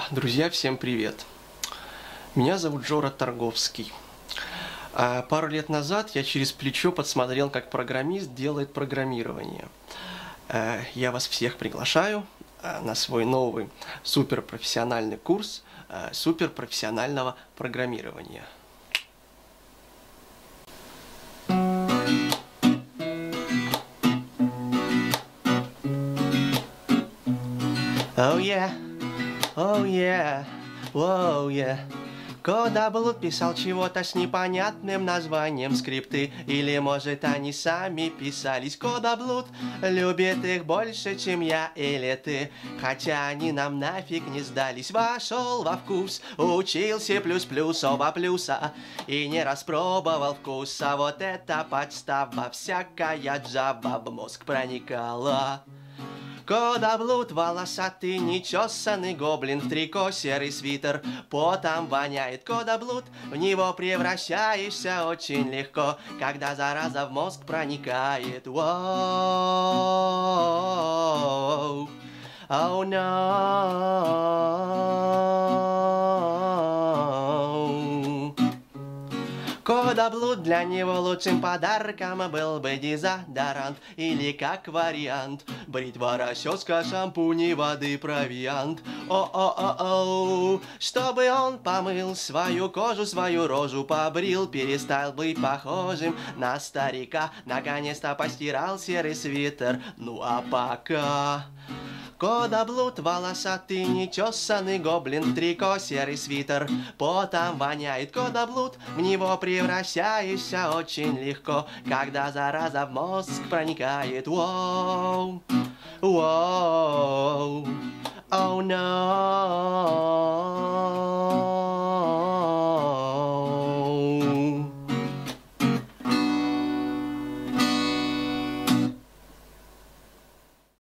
Друзья, всем привет! Меня зовут Жора Торговский. Пару лет назад я через плечо подсмотрел, как программист делает программирование. Я вас всех приглашаю на свой новый суперпрофессиональный курс суперпрофессионального программирования. Oh yeah, oh yeah, oh yeah. Кодаблуд писал чего-то с непонятным названием скрипты. Или, может, они сами писались. Кодаблуд любит их больше, чем я или ты. Хотя они нам нафиг не сдались. Вошел во вкус, учился плюс-плюс, оба плюса. И не распробовал вкуса. Вот это подстава, всякая джаба в мозг проникала. Кодаблуд волосатый, нечесанный гоблин в трико, серый свитер, потом воняет. Кодаблуд, в него превращаешься очень легко, когда зараза в мозг проникает. Воу, oh no. Кодаблуд для него лучшим подарком был бы дезодорант. Или как вариант бритва, расческа, шампунь и воды провиант. О-о-о-о, чтобы он помыл свою кожу, свою рожу побрил, перестал быть похожим на старика. Наконец-то постирал серый свитер, ну а пока... Кодаблуд волосатый, нечесанный гоблин в трико, серый свитер, потом воняет. Кодаблуд, в него превращаешься очень легко, когда зараза в мозг проникает. Воу, воу, oh no.